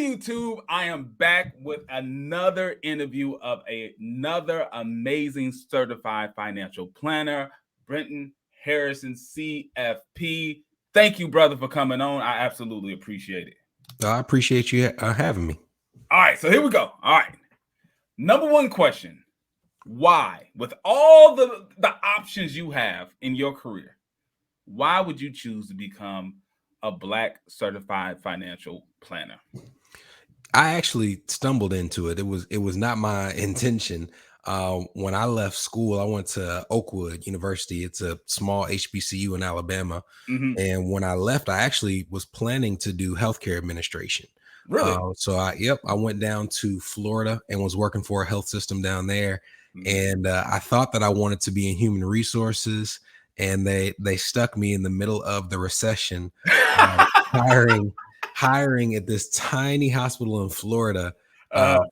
YouTube, I am back with another interview of another amazing certified financial planner, Brenton Harrison, CFP. Thank you, brother, for coming on. I absolutely appreciate it. I appreciate you having me. All right, so here we go. All right. Number one question. Why, with all the options you have in your career, why would you choose to become a Black certified financial planner? I actually stumbled into it. It was not my intention. When I left school, I went to Oakwood University. It's a small HBCU in Alabama. Mm-hmm. And when I left, I actually was planning to do healthcare administration. Really? I went down to Florida and was working for a health system down there. And I thought that I wanted to be in human resources, and they stuck me in the middle of the recession, hiring at this tiny hospital in Florida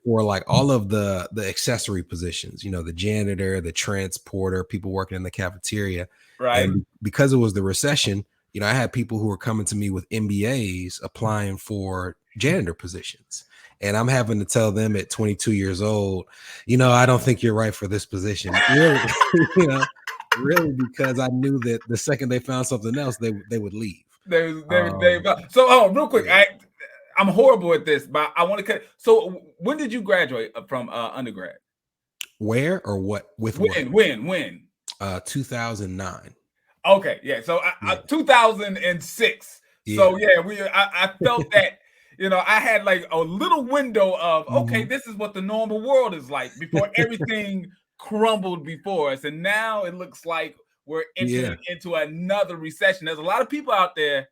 for like all of the accessory positions, the janitor, the transporter, people working in the cafeteria. Right. And because it was the recession, I had people who were coming to me with MBAs applying for janitor positions. And I'm having to tell them at 22 years old, I don't think you're right for this position. Really, really, because I knew that the second they found something else, they would leave. So, real quick, I'm horrible at this, but I want to cut. So, when did you graduate from undergrad? Where or what? With when? 2009. Okay, yeah. So, 2006. Yeah. So, I felt that. I had like a little window of, okay, this is what the normal world is like before everything crumbled before us. And now it looks like we're entering into another recession. There's a lot of people out there,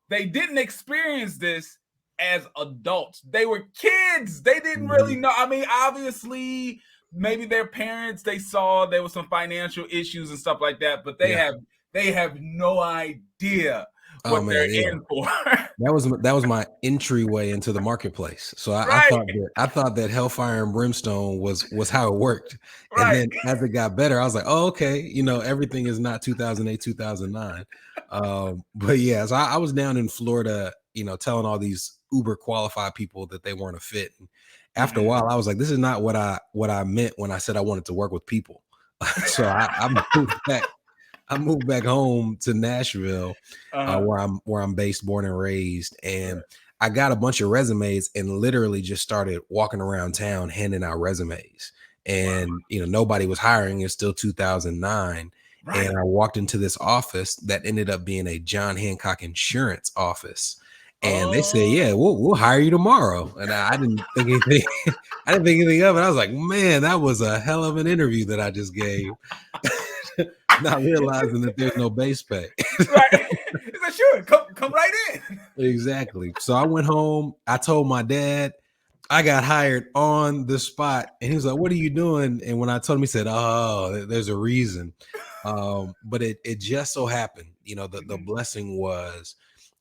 they didn't experience this as adults. They were kids. They didn't really know. I mean, obviously, maybe their parents, they saw there was some financial issues and stuff like that, but they have no idea what they're in for. That was my entryway into the marketplace. So I thought that hellfire and brimstone was how it worked. And then as it got better, I was like, oh, okay, everything is not 2008, 2009. But yeah, so I was down in Florida, telling all these uber qualified people that they weren't a fit. And after a while, I was like, this is not what I meant when I said I wanted to work with people. So I moved back home to Nashville, where I'm based, born and raised, and I got a bunch of resumes and literally just started walking around town handing out resumes. And nobody was hiring. It's still 2009, and I walked into this office that ended up being a John Hancock Insurance office, and they said, "Yeah, we'll hire you tomorrow." And I didn't think anything. I didn't think anything of it. I was like, "Man, that was a hell of an interview that I just gave." Not realizing that there's no base pay. Right. It's like, sure, come right in. Exactly. So I went home. I told my dad I got hired on the spot, and he was like, "What are you doing?" And when I told him, he said, "Oh, there's a reason." But it just so happened, the blessing was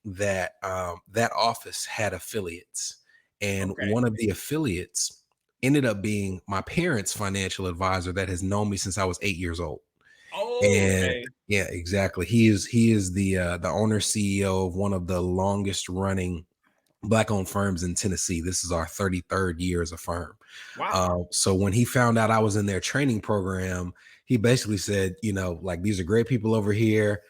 that that office had affiliates, and one of the affiliates ended up being my parents' financial advisor that has known me since I was 8 years old. Yeah, exactly. He is the owner CEO of one of the longest running Black-owned firms in Tennessee. This is our 33rd year as a firm. Wow. So when he found out I was in their training program, he basically said, like, these are great people over here.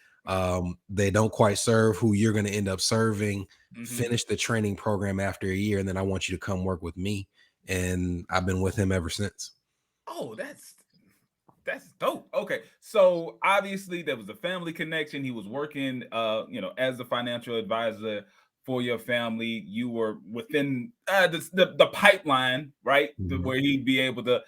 They don't quite serve who you're going to end up serving. Finish the training program after a year, and then I want you to come work with me. And I've been with him ever since. Oh, that's dope. Okay. So obviously there was a family connection. He was working as a financial advisor for your family. You were within the pipeline, right? Where he'd be able to,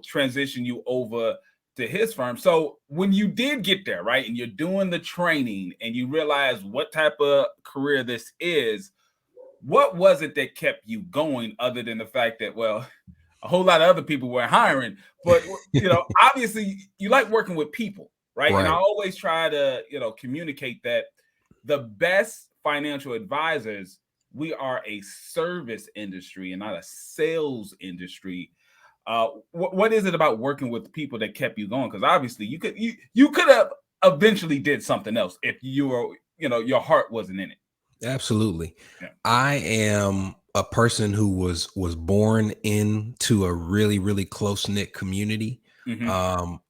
transition you over to his firm. So when you did get there, right, and you're doing the training and you realize what type of career this is, what was it that kept you going other than the fact that, well, a whole lot of other people were hiring, but obviously you like working with people, right? And I always try to, communicate that the best financial advisors, we are a service industry and not a sales industry. What is it about working with people that kept you going? Because obviously you could have eventually did something else if you were, your heart wasn't in it. Absolutely. Yeah. I am a person who was born into a really, really close-knit community, Mm-hmm.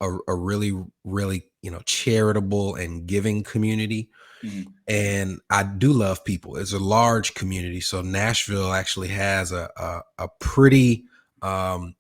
a really, really, charitable and giving community. Mm-hmm. And I do love people. It's a large community. So Nashville actually has a pretty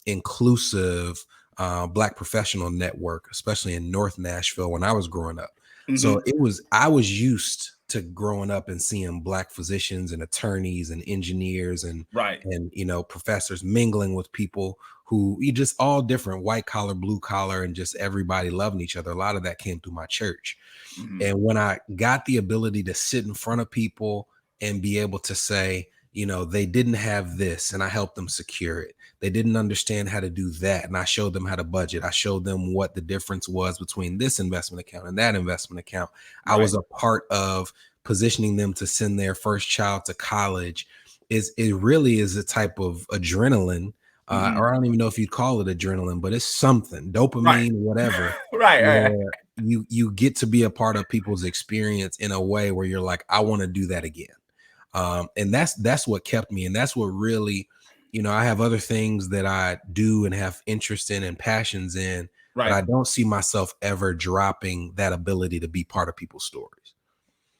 inclusive Black professional network, especially in North Nashville when I was growing up. So Mm-hmm. I was used to growing up and seeing Black physicians and attorneys and engineers Right. and professors mingling with people who you just all different, white collar, blue collar, and just everybody loving each other. A lot of that came through my church. Mm-hmm. And when I got the ability to sit in front of people and be able to say, they didn't have this and I helped them secure it. They didn't understand how to do that. And I showed them how to budget. I showed them what the difference was between this investment account and that investment account. I Right. was a part of positioning them to send their first child to college. It really is a type of adrenaline. Mm-hmm. Or I don't even know if you'd call it adrenaline, but it's something, Right. dopamine, whatever, Right. Right. where you get to be a part of people's experience in a way where you're like, I want to do that again. And that's what kept me, and that's what really, I have other things that I do and have interest in and passions in, but Right. I don't see myself ever dropping that ability to be part of people's stories.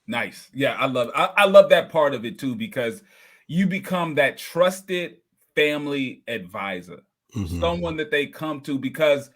Nice. Yeah, I love that part of it too, because you become that trusted family advisor, Hmm. someone that they come to because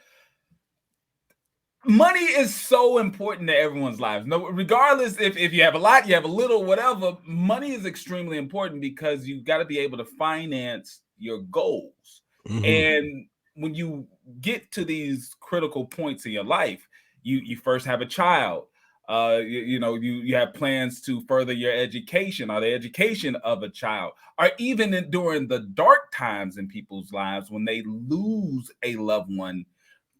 money is so important to everyone's lives. No, regardless if you have a lot, you have a little, whatever, money is extremely important because you got to be able to finance your goals. Hmm. And when you get to these critical points in your life, you first have a child. You have plans to further your education or the education of a child, or even during the dark times in people's lives when they lose a loved one,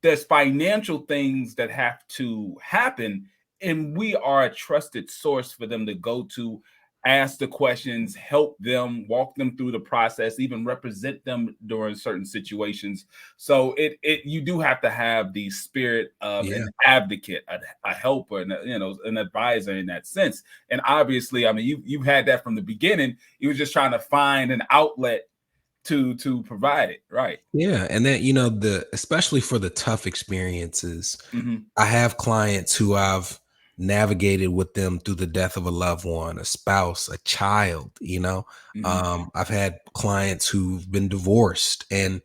there's financial things that have to happen, and we are a trusted source for them to go to, ask the questions, help them, walk them through the process, even represent them during certain situations. So it you do have to have the spirit of Yeah. an advocate, a helper, and an advisor in that sense. And obviously, I mean, you've had that from the beginning. You were just trying to find an outlet to provide it, right? Yeah. And then, especially for the tough experiences, Hmm. I have clients who I've navigated with them through the death of a loved one, a spouse, a child, Hmm. I've had clients who've been divorced. And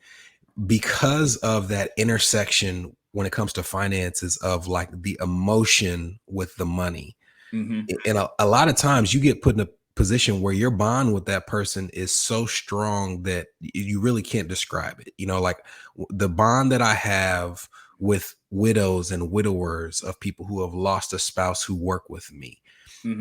because of that intersection when it comes to finances of like the emotion with the money, Hmm. and a lot of times you get put in a position where your bond with that person is so strong that you really can't describe it. Like the bond that I have with widows and widowers of people who have lost a spouse who work with me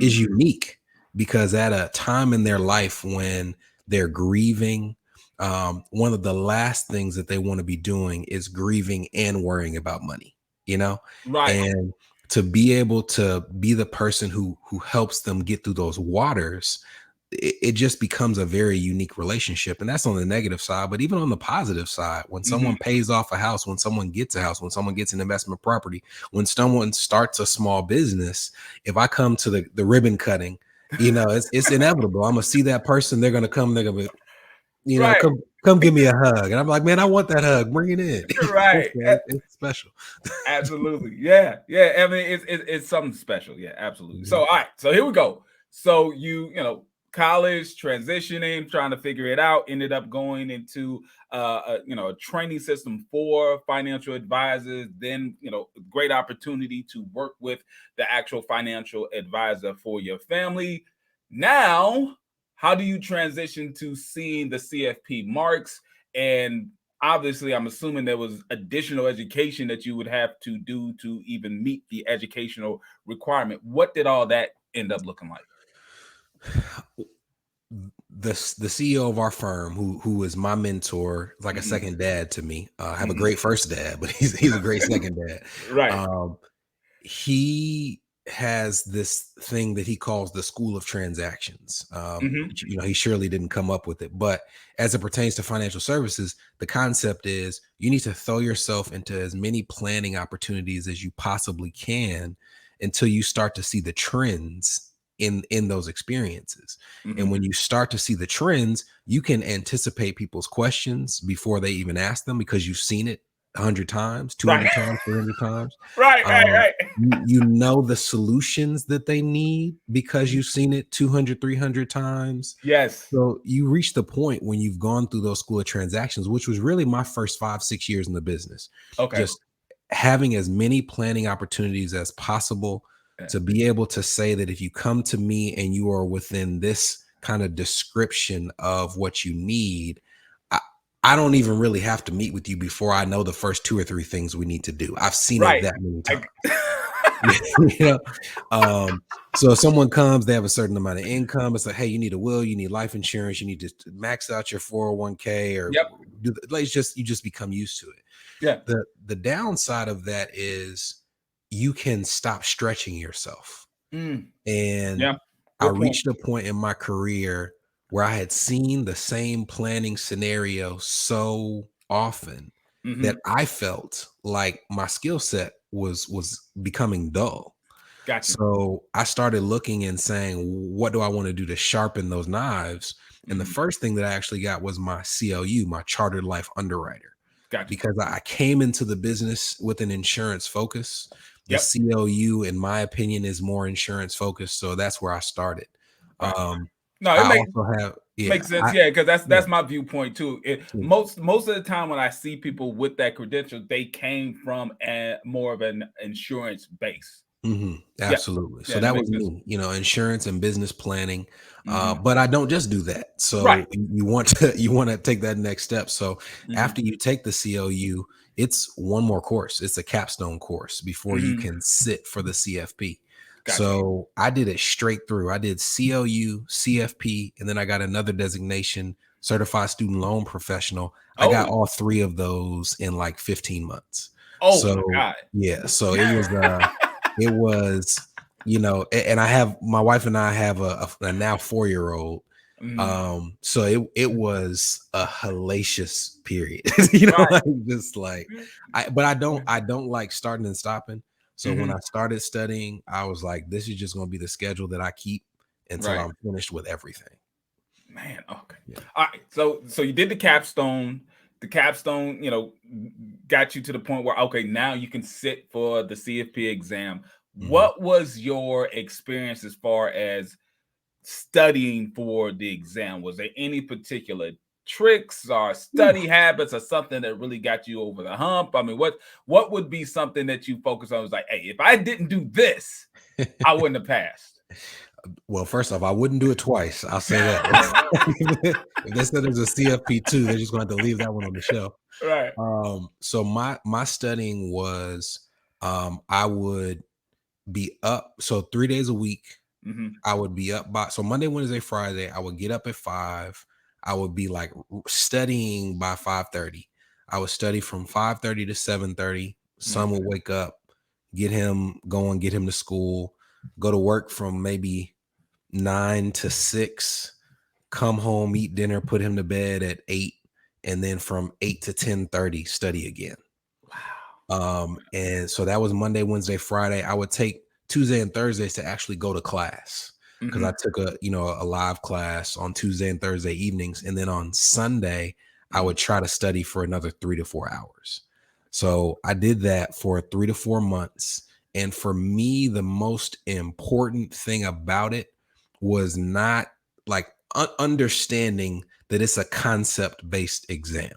is Hmm. unique, because at a time in their life when they're grieving, one of the last things that they want to be doing is grieving and worrying about money, you know? Right. And to be able to be the person who helps them get through those waters, it just becomes a very unique relationship. And that's on the negative side. But even on the positive side, when Hmm. someone pays off a house, when someone gets a house, when someone gets an investment property, when someone starts a small business, if I come to the ribbon cutting, it's inevitable. I'm gonna see that person. They're gonna come. They're gonna be, Right. come give me a hug. And I'm like, man, I want that hug. Bring it in. Right. It's special. Absolutely. Yeah. Yeah. I mean, it's something special. Yeah, absolutely. So, Mhm. all right. So here we go. So college, transitioning, trying to figure it out, ended up going into a training system for financial advisors. Then, great opportunity to work with the actual financial advisor for your family. Now, how do you transition to seeing the CFP marks? And obviously, I'm assuming there was additional education that you would have to do to even meet the educational requirement. What did all that end up looking like? The CEO of our firm, who is my mentor, like a Mhm, second dad to me. I have a mhm. great first dad, but he's a great second dad. Right. Um, he has this thing that he calls the school of transactions. Mhm, Which, he surely didn't come up with it, but as it pertains to financial services, the concept is you need to throw yourself into as many planning opportunities as you possibly can until you start to see the trends in those experiences. Mm-hmm. And when you start to see the trends, you can anticipate people's questions before they even ask them, because you've seen it 100 times, 200 Right. times, 300 times. Right. You know the solutions that they need because you've seen it 200, 300 times. Yes. So you reach the point when you've gone through those school of transactions, which was really my first 5-6 years in the business. Okay. Just having as many planning opportunities as possible to be able to say that if you come to me and you are within this kind of description of what you need, I don't even really have to meet with you before I know the first 2 or 3 things we need to do. I've seen it that many times. You know? So if someone comes, they have a certain amount of income. It's like, hey, you need a will, you need life insurance, you need to max out your 401k, or you just become used to it. Yeah. The downside of that is you can stop stretching yourself. And I reached a point in my career where I had seen the same planning scenario so often that I felt like my skill set was becoming dull. Gotcha. So I started looking and saying, what do I want to do to sharpen those knives? And the first thing that I actually got was my CLU, my Chartered Life Underwriter. Gotcha. Because I came into the business with an insurance focus. The CLU, in my opinion, is more insurance focused. So that's where I started. No, it makes sense. Because that's my viewpoint too. Most of the time when I see people with that credential, they came from more of an insurance base. Absolutely. So that was me, insurance and business planning. But I don't just do that. So you want to take that next step. So after you take the CLU, it's one more course. It's a capstone course before you can sit for the CFP. Gotcha. So I did it straight through. I did CLU, CFP, and then I got another designation, certified student loan professional. I got all 3 of those in like 15 months. Oh my God. Yeah. So it was, and my wife and I have a now 4-year-old. So it was a hellacious period, but I don't like starting and stopping. So when I started studying, I was like, this is just going to be the schedule that I keep until I'm finished with everything. Man. Okay. Yeah. All right. So you did the capstone. The capstone, got you to the point where, okay, now you can sit for the CFP exam. What was your experience as far as studying for the exam? Was there any particular tricks or study habits or something that really got you over the hump? I mean, what would be something that you focus on? It was like, hey, if I didn't do this, I wouldn't have passed. Well, first off, I wouldn't do it twice. I'll say that. If they said there's a CFP 2, they're just going to have to leave that one on the shelf. Right. So my studying was, I would be up. So 3 days a week, I would be up so Monday, Wednesday, Friday, I would get up at 5. I would be like studying by 5:30. I would study from 5:30 to 7:30. Son would wake up, get him going, get him to school, go to work from maybe 9 to 6, come home, eat dinner, put him to bed at 8, and then from 8 to 10:30 study again. Wow. And so that was Monday, Wednesday, Friday. I would take Tuesday and Thursdays to actually go to class, because I took a live class on Tuesday and Thursday evenings, and then on Sunday I would try to study for another 3 to 4 hours. So I did that for 3 to 4 months. And for me, the most important thing about it was not like understanding that it's a concept-based exam.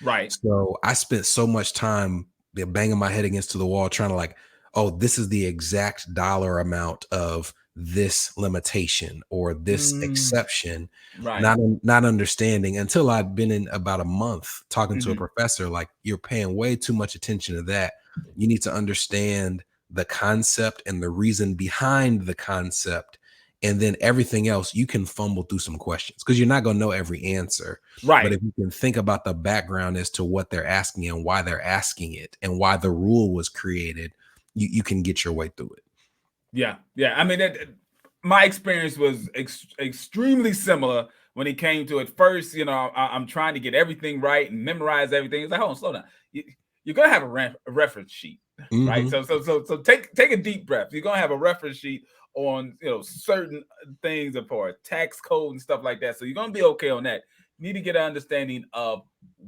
Right. So I spent so much time banging my head against the wall trying to like, oh, this is the exact dollar amount of this limitation or this exception, not understanding until I'd been in about a month talking to a professor, like, you're paying way too much attention to that. You need to understand the concept and the reason behind the concept. And then everything else, you can fumble through some questions because you're not going to know every answer. Right. But if you can think about the background as to what they're asking and why they're asking it and why the rule was created, you can get your way through it. Yeah. I mean, my experience was extremely similar when it came to it. First, I'm trying to get everything right and memorize everything. It's like, hold on, slow down. You're gonna have a reference sheet, right? So take a deep breath. You're gonna have a reference sheet on, certain things for tax code and stuff like that. So you're going to be okay on that. You need to get an understanding of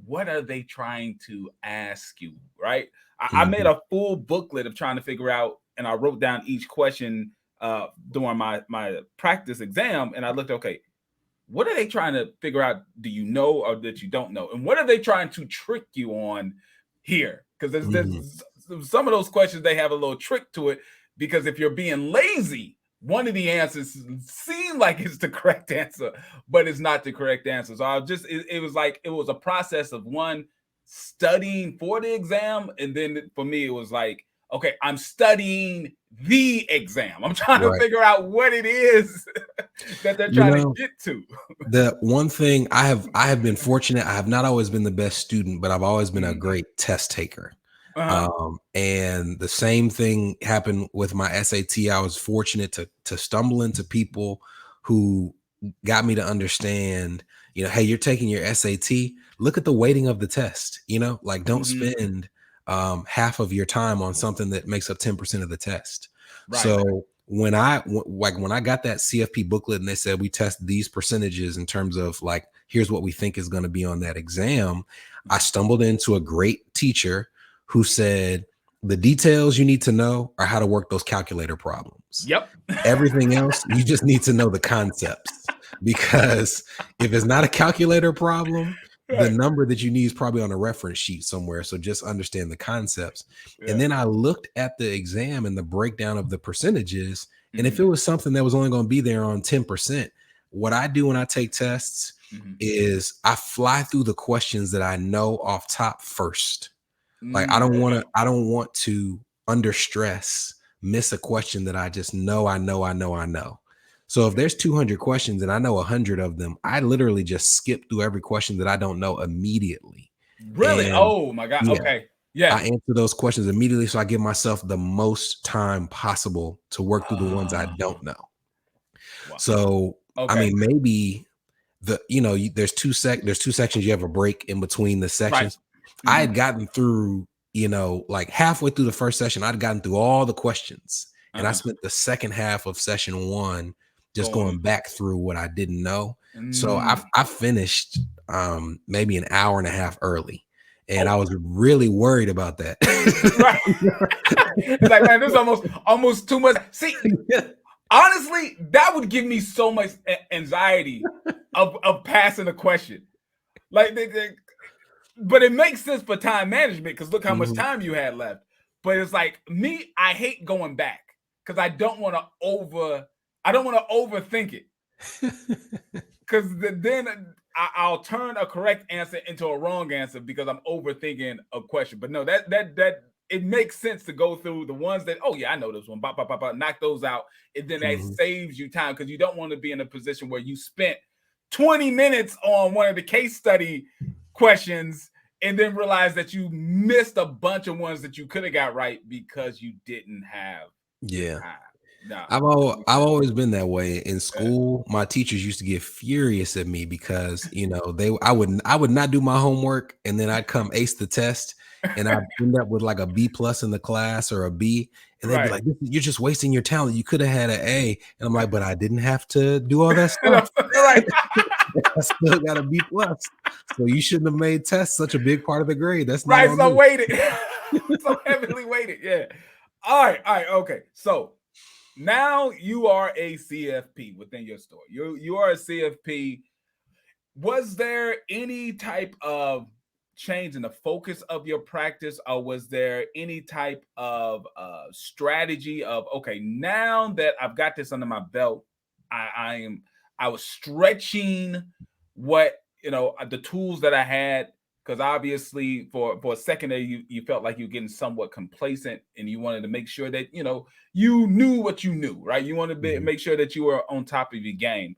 what are they trying to ask you, right? I made a full booklet of trying to figure out, and I wrote down each question during my practice exam, and I looked, okay, what are they trying to figure out? Do you know or that you don't know? And what are they trying to trick you on here? Because there's some of those questions, they have a little trick to it, because if you're being lazy, one of the answers seem like it's the correct answer, but it's not the correct answer. So it was a process of one, studying for the exam, and then for me it was like, okay, I'm studying the exam. I'm trying to figure out what it is that they're trying to get to. The one thing I have been fortunate. I have not always been the best student, but I've always been a great test taker. And the same thing happened with my SAT. I was fortunate to stumble into people who got me to understand, hey, you're taking your SAT. Look at the weighting of the test. Like, don't spend half of your time on something that makes up 10% of the test. So when I got that CFP booklet and they said we test these percentages in terms of like, here's what we think is going to be on that exam, I stumbled into a great teacher who said the details you need to know are how to work those calculator problems. Yep. Everything else, you just need to know the concepts, because if it's not a calculator problem, the number that you need is probably on a reference sheet somewhere. So just understand the concepts. And then I looked at the exam and the breakdown of the percentages. And if it was something that was only going to be there on 10%, what I do when I take tests is I fly through the questions that I know off top first. Like, I don't want to under stress miss a question that I just know. So if there's 200 questions and I know 100 of them, I literally just skip through every question that I don't know immediately. Really? And oh my God. Okay. Yeah. I answer those questions immediately, so I give myself the most time possible to work through the ones I don't know. Wow. So I mean, maybe there's two sections. You have a break in between the sections. I had gotten through, like halfway through the first session, I'd gotten through all the questions, and I spent the second half of session one just going back through what I didn't know. So I finished maybe an hour and a half early, and I was really worried about that. It's like, man, this is almost too much. See, honestly, that would give me so much anxiety of passing a question. Like, but it makes sense for time management, because look how much time you had left. But it's like, me, I hate going back because I don't want to overthink it. Because then I'll turn a correct answer into a wrong answer because I'm overthinking a question. But no, that it makes sense to go through the ones that, oh yeah, I know this one, knock those out. And then that saves you time, because you don't want to be in a position where you spent 20 minutes on one of the case study questions and then realize that you missed a bunch of ones that you could have got right because you didn't have time. No. I've always been that way. In school, my teachers used to get furious at me because I would not do my homework, and then I'd come ace the test, and I'd end up with like a B+ in the class or a B, and they'd be like, "You're just wasting your talent. You could have had an A." And I'm like, "But I didn't have to do all that stuff. I still got a B+. So you shouldn't have made tests such a big part of the grade. That's not right. So weighted, so heavily weighted. Yeah. All right. Okay. So now you are a CFP within your store. You are a CFP. Was there any type of change in the focus of your practice, or was there any type of strategy of, okay, now that I've got this under my belt, I was stretching what the tools that I had? Because obviously for a second there, you felt like you're getting somewhat complacent, and you wanted to make sure that you knew what you knew, right? You wanted to make sure that you were on top of your game.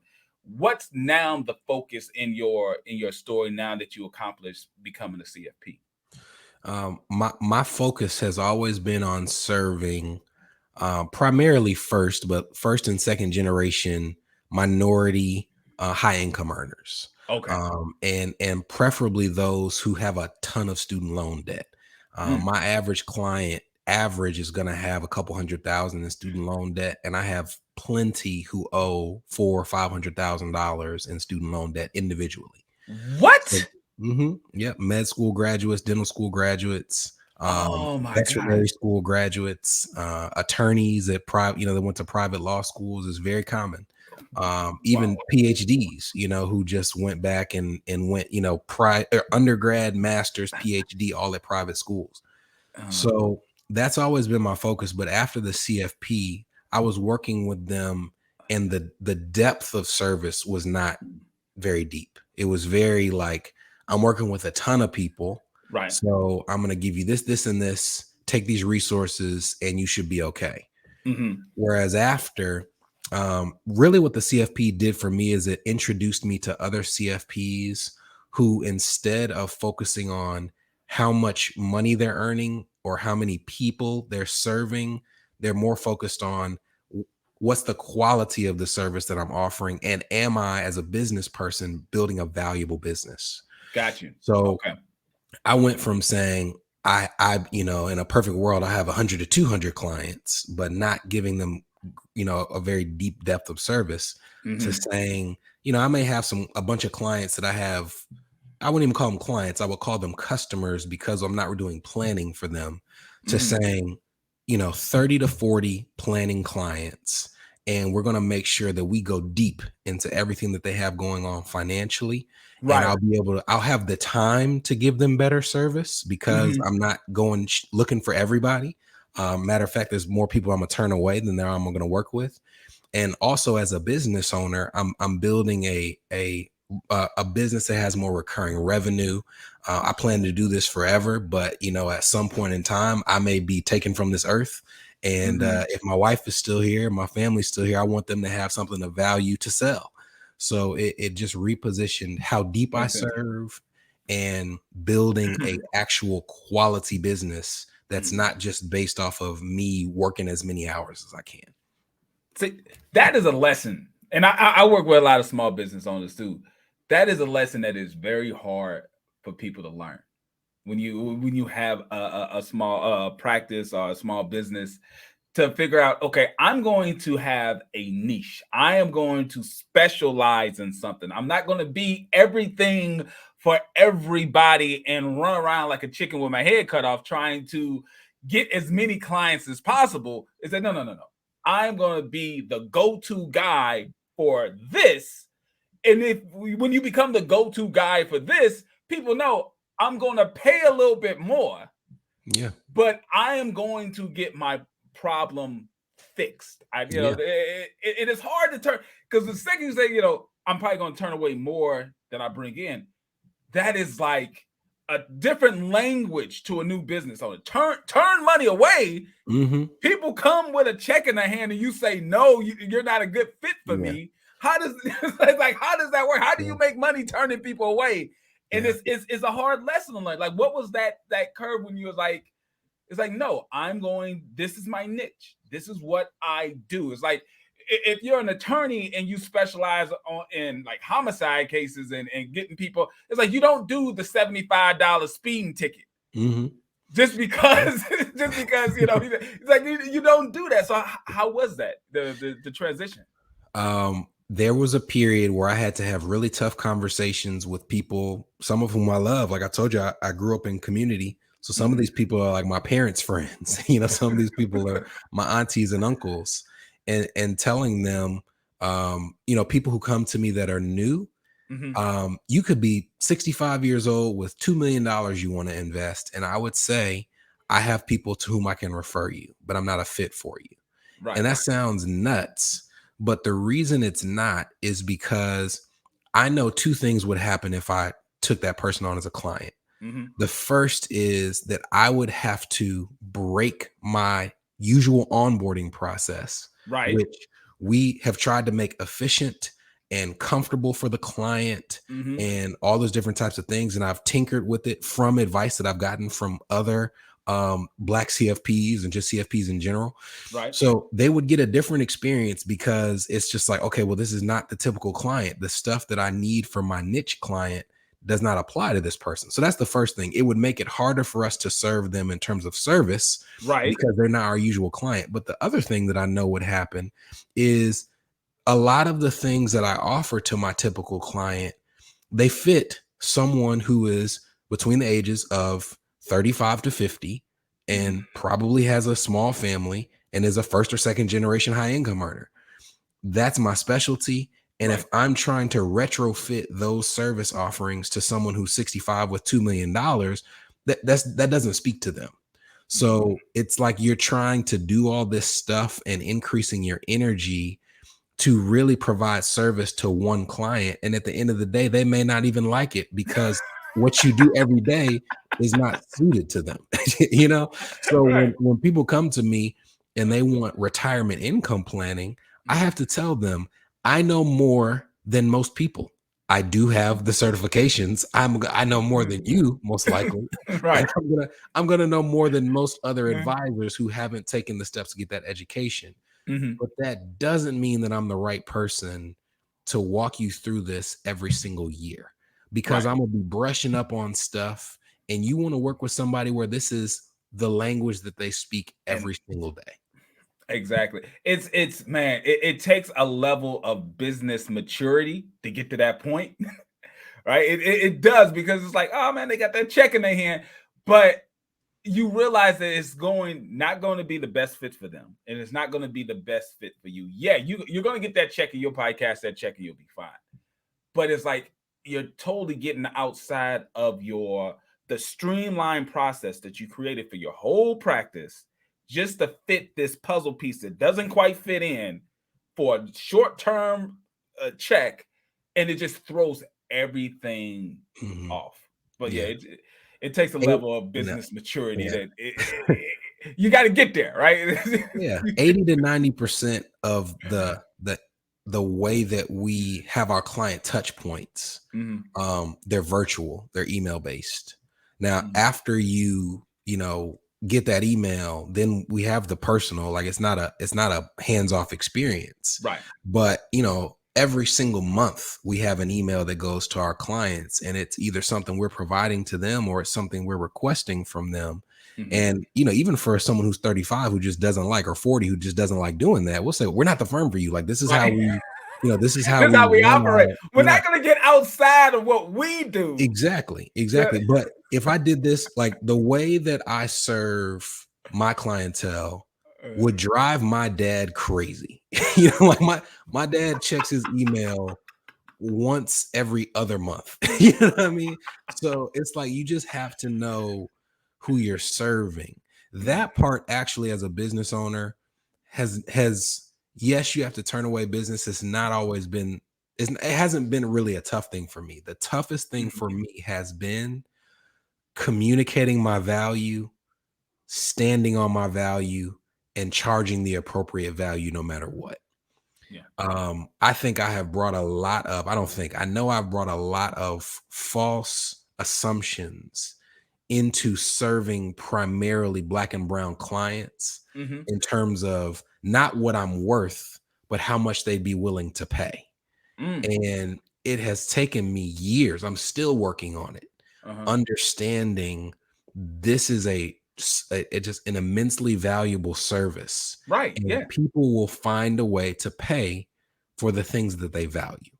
What's now the focus in your story now that you accomplished becoming a CFP? My focus has always been on serving primarily first and second generation minority high income earners. Okay. And preferably those who have a ton of student loan debt. My average client is going to have a couple $100,000 in student loan debt, and I have plenty who owe $400,000 or $500,000 in student loan debt individually. What? So, yep, med school graduates, dental school graduates, Oh my veterinary God. school graduates, attorneys at private, that went to private law schools is very common. Even PhDs, who just went back and went, undergrad, master's, PhD, all at private schools. So that's always been my focus. But after the CFP, I was working with them, and the depth of service was not very deep. It was very like, I'm working with a ton of people. Right. So I'm going to give you this, this, and this, take these resources, and you should be okay. Whereas after, really what the CFP did for me is it introduced me to other CFPs who, instead of focusing on how much money they're earning or how many people they're serving, they're more focused on what's the quality of the service that I'm offering, and am I, as a business person, building a valuable business? Got you. So I went from saying I in a perfect world, I have 100 to 200 clients, but not giving them, a very deep depth of service, to saying, I may have a bunch of clients that I wouldn't even call them clients. I would call them customers, because I'm not doing planning for them, to saying, 30 to 40 planning clients. And we're going to make sure that we go deep into everything that they have going on financially. Right. And I'll have the time to give them better service, because I'm not going looking for everybody. Matter of fact, there's more people I'm going to turn away than I'm going to work with. And also, as a business owner, I'm building a business that has more recurring revenue. I plan to do this forever, but at some point in time, I may be taken from this earth. And if my wife is still here, my family's still here, I want them to have something of value to sell. So it just repositioned how deep I serve, and building a actual quality business that's not just based off of me working as many hours as I can. See, that is a lesson. And I work with a lot of small business owners too. That is a lesson that is very hard for people to learn. When you have a small practice or a small business, to figure out, okay, I'm going to have a niche. I am going to specialize in something. I'm not going to be everything for everybody and run around like a chicken with my head cut off trying to get as many clients as possible. Is that no. I'm going to be the go-to guy for this. And when you become the go-to guy for this, people know I'm going to pay a little bit more. Yeah. But I am going to get my problem fixed. It is hard to turn, because the second you say, I'm probably going to turn away more than I bring in, that is like a different language to a new business owner. Turn money away. People come with a check in their hand and you say, no, you're not a good fit for me. How does that work? How do you make money turning people away? And it's a hard lesson to learn. Like, what was that curve when you was like, it's like, no, this is my niche. This is what I do. It's like, if you're an attorney and you specialize in like homicide cases and getting people, it's like, you don't do the $75 speeding ticket. Just because, it's like, you don't do that. So how was that, the transition? There was a period where I had to have really tough conversations with people, some of whom I love. Like I told you, I grew up in community. So some of these people are like my parents' friends, some of these people are my aunties and uncles, and telling them, people who come to me that are new, you could be 65 years old with $2 million you want to invest. And I would say, I have people to whom I can refer you, but I'm not a fit for you. Right. And that sounds nuts. But the reason it's not is because I know two things would happen if I took that person on as a client. The first is that I would have to break my usual onboarding process, which we have tried to make efficient and comfortable for the client, and all those different types of things. And I've tinkered with it from advice that I've gotten from other Black CFPs and just CFPs in general. Right. So they would get a different experience, because it's just like, okay, well, this is not the typical client. The stuff that I need for my niche client does not apply to this person. So that's the first thing. It would make it harder for us to serve them in terms of service, right, because they're not our usual client. But the other thing that I know would happen is a lot of the things that I offer to my typical client, they fit someone who is between the ages of 35 to 50 and probably has a small family and is a first or second generation high income earner. That's my specialty. And right. if I'm trying to retrofit those service offerings to someone who's 65 with $2 million, that doesn't speak to them. So it's like you're trying to do all this stuff and increasing your energy to really provide service to one client. And at the end of the day, they may not even like it because what you do every day is not suited to them. You know? So Right. when people come to me and they want retirement income planning, I have to tell them, I know more than most people. I do have the certifications. I know more than you, most likely. Right. And I'm gonna know more than most other advisors who haven't taken the steps to get that education. But that doesn't mean that I'm the right person to walk you through this every single year, because Right. I'm gonna be brushing up on stuff, and you want to work with somebody where this is the language that they speak every single day. Exactly. It's man, it takes a level of business maturity to get to that point. Right. It does, because it's like, oh man, they got that check in their hand. But you realize that it's not going to be the best fit for them, and it's not going to be the best fit for you. Yeah, you're going to get that check in your podcast, that check, and you'll be fine. But it's like you're totally getting outside of the streamlined process that you created for your whole practice, just to fit this puzzle piece that doesn't quite fit in for a short-term check, and it just throws everything off. But yeah, it takes a level of business maturity that you got to get there, right? Yeah, 80 to 90% of the way that we have our client touch points, they're virtual, they're email based. Now, after you get that email, then we have the personal, like it's not a hands-off experience. Right. But every single month we have an email that goes to our clients, and it's either something we're providing to them or it's something we're requesting from them. And even for someone who's 35 who just doesn't like, or 40 who just doesn't like doing that, we'll say, we're not the firm for you. Like, this is how we this is how we operate. We're yeah. not going to get outside of what we do. Exactly. But if I did this, like the way that I serve my clientele would drive my dad crazy. Like my dad checks his email once every other month. You know what I mean? So it's like, you just have to know who you're serving. That part, actually, as a business owner, has yes, you have to turn away business. It's not always been, it hasn't been really a tough thing for me. The toughest thing for me has been communicating my value, standing on my value, and charging the appropriate value no matter what. I think I have brought a lot of, I know I've brought a lot of false assumptions into serving primarily Black and brown clients, in terms of not what I'm worth, but how much they'd be willing to pay. And it has taken me years. I'm still working on it, understanding this is just an immensely valuable service. Right. And Yeah. people will find a way to pay for the things that they value.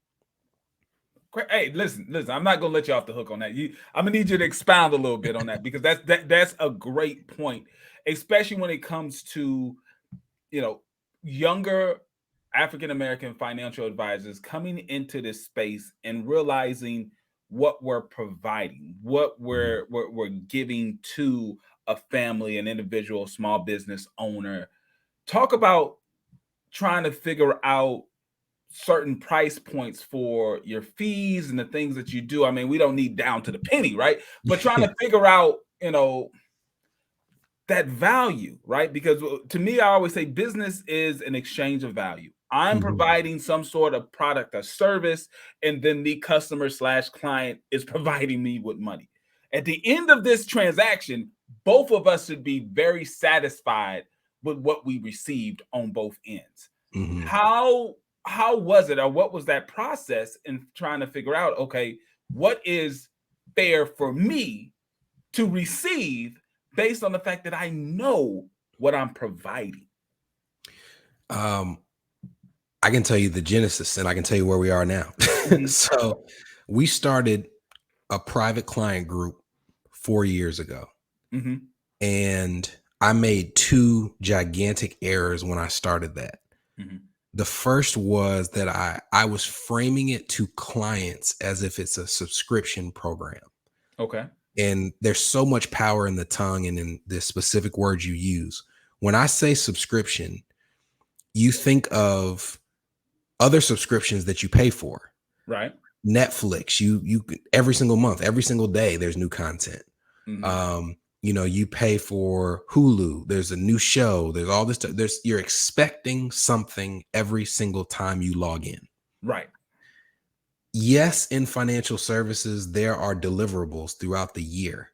Hey, listen. I'm not gonna let you off the hook on that. I'm gonna need you to expound a little bit on that, because that's a great point, especially when it comes to younger African American financial advisors coming into this space and realizing what we're providing, what we're giving to a family, an individual, small business owner. Talk about trying to figure out certain price points for your fees and the things that you do. I mean, we don't need down to the penny, right? But trying to figure out, that value, right? Because to me, I always say business is an exchange of value. I'm providing some sort of product or service, and then the customer/client is providing me with money. At the end of this transaction, both of us should be very satisfied with what we received on both ends. How was it, or what was that process in trying to figure out, okay, what is fair for me to receive based on the fact that I know what I'm providing? I can tell you the genesis, and I can tell you where we are now. So we started a private client group 4 years ago. And I made 2 gigantic errors when I started that. The first was that I was framing it to clients as if it's a subscription program. Okay. And there's so much power in the tongue and in the specific words you use. When I say subscription, you think of other subscriptions that you pay for. Right. Netflix, you every single month, every single day, there's new content. You pay for Hulu, there's a new show, there's all this, you're expecting something every single time you log in. Right. Yes, in financial services, there are deliverables throughout the year,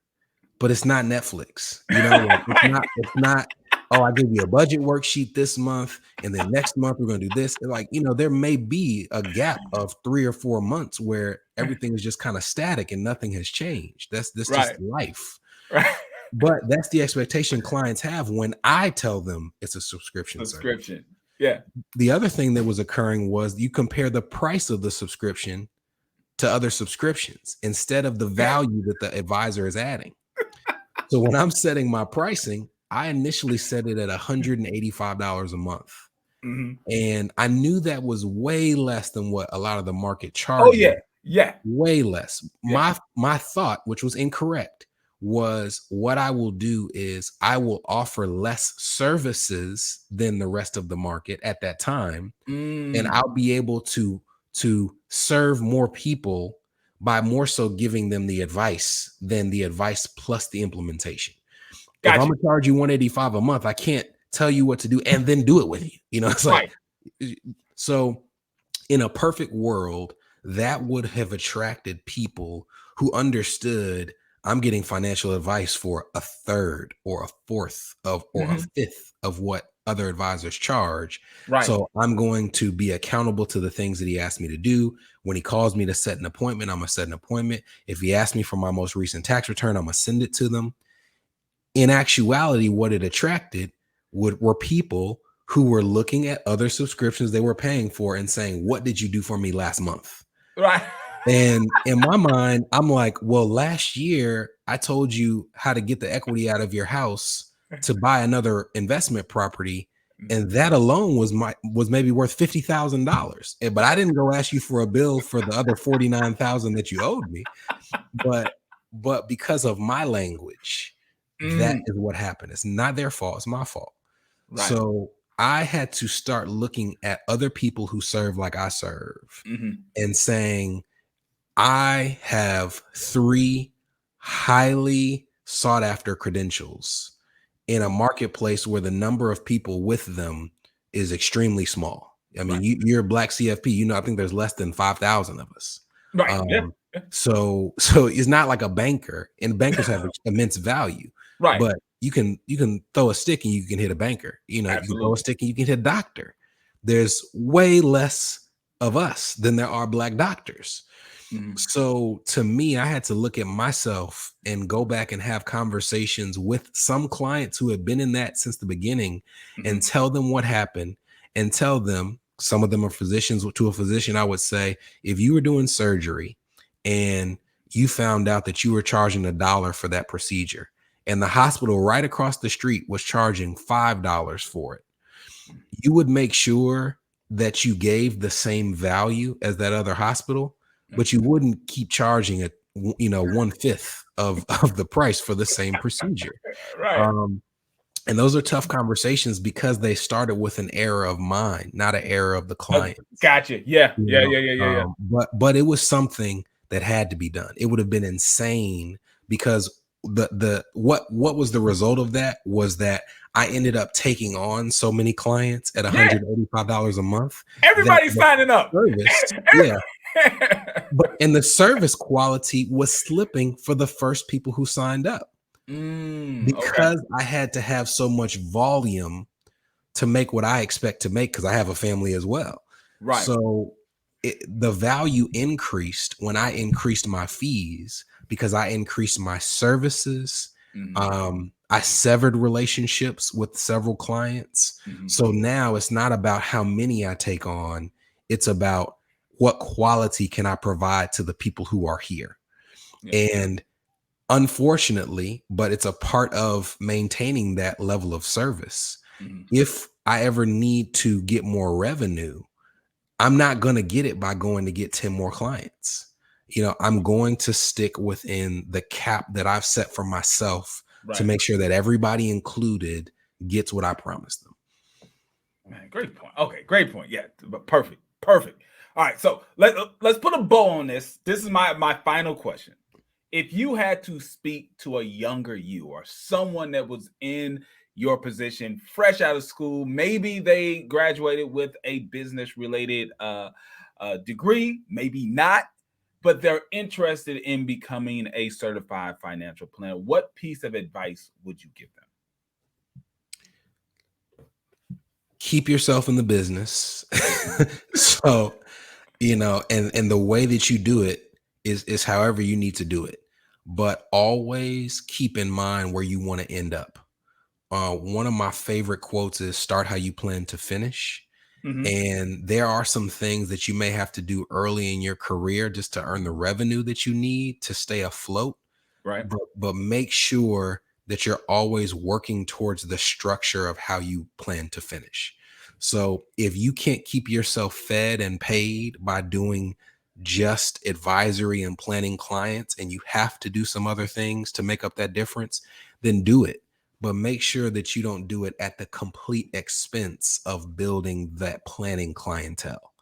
but it's not Netflix. It's not, oh, I give you a budget worksheet this month, and then next month we're going to do this. There may be a gap of 3 or 4 months where everything is just kind of static and nothing has changed. That's just life. Right. But that's the expectation clients have when I tell them it's a subscription. Yeah. The other thing that was occurring was you compare the price of the subscription to other subscriptions instead of the value that the advisor is adding. So when I'm setting my pricing, I initially set it at $185 a month. And I knew that was way less than what a lot of the market charged. Oh, yeah. Way less. Yeah. My thought, which was incorrect, was what I will do is I will offer less services than the rest of the market at that time. And I'll be able to serve more people by more so giving them the advice than the advice plus the implementation. Gotcha. If I'm gonna charge you $185 a month, I can't tell you what to do and then do it with you. It's like, so in a perfect world, that would have attracted people who understood I'm getting financial advice for a third or a fourth of, or a fifth of what other advisors charge. Right. So I'm going to be accountable to the things that he asked me to do. When he calls me to set an appointment, I'm going to set an appointment. If he asks me for my most recent tax return, I'm going to send it to them. In actuality, what it attracted were people who were looking at other subscriptions they were paying for and saying, what did you do for me last month? Right. And in my mind, I'm like, well, last year I told you how to get the equity out of your house to buy another investment property. And that alone was maybe worth $50,000. But I didn't go ask you for a bill for the other $49,000 that you owed me. But because of my language, that is what happened. It's not their fault. It's my fault. Right. So I had to start looking at other people who serve like I serve and saying, I have 3 highly sought after credentials in a marketplace where the number of people with them is extremely small. I mean, you're a Black CFP, I think there's less than 5,000 of us. Right. So it's not like a banker, and bankers have immense value. Right. But you can throw a stick and you can hit a banker. You can throw a stick and you can hit a doctor. There's way less of us than there are Black doctors. So to me, I had to look at myself and go back and have conversations with some clients who have been in that since the beginning and tell them what happened and tell them, some of them are physicians. To a physician, I would say, if you were doing surgery and you found out that you were charging $1 for that procedure and the hospital right across the street was charging $5 for it, you would make sure that you gave the same value as that other hospital, but you wouldn't keep charging it, 1/5 of the price for the same procedure. Right. And those are tough conversations because they started with an error of mine, not an error of the client. Gotcha. Yeah. But it was something that had to be done. It would have been insane because what was the result of that was that I ended up taking on so many clients at $185 a month. Everybody's signing up. And the service quality was slipping for the first people who signed up because I had to have so much volume to make what I expect to make, because I have a family as well. Right. So the value increased when I increased my fees because I increased my services. I severed relationships with several clients. So now it's not about how many I take on. It's about what quality can I provide to the people who are here. And unfortunately, but it's a part of maintaining that level of service. If I ever need to get more revenue, I'm not going to get it by going to get 10 more clients. I'm going to stick within the cap that I've set for myself to make sure that everybody included gets what I promised them. Man, great point. Okay, great point. Yeah, but perfect. All right, so let's put a bow on this. This is my final question. If you had to speak to a younger you or someone that was in your position, fresh out of school, maybe they graduated with a business related degree, maybe not, but they're interested in becoming a certified financial planner, what piece of advice would you give them? Keep yourself in the business. So, and the way that you do it is however you need to do it. But always keep in mind where you want to end up. One of my favorite quotes is start how you plan to finish. And there are some things that you may have to do early in your career just to earn the revenue that you need to stay afloat. Right. But make sure that you're always working towards the structure of how you plan to finish. So if you can't keep yourself fed and paid by doing just advisory and planning clients, and you have to do some other things to make up that difference, then do it. But make sure that you don't do it at the complete expense of building that planning clientele.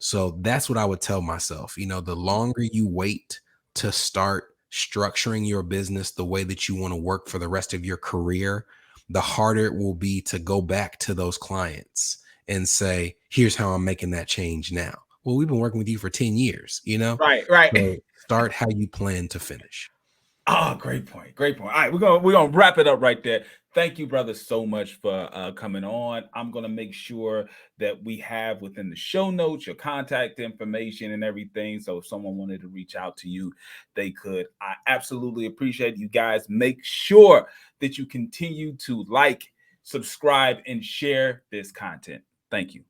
So that's what I would tell myself. The longer you wait to start structuring your business the way that you want to work for the rest of your career, the harder it will be to go back to those clients and say, here's how I'm making that change now. Well, we've been working with you for 10 years, Right. So start how you plan to finish. Oh, great point. All right, we're gonna wrap it up right there. Thank you, brother, so much for coming on. I'm gonna make sure that we have within the show notes your contact information and everything. So if someone wanted to reach out to you, they could. I absolutely appreciate you guys. Make sure that you continue to like, subscribe, and share this content. Thank you.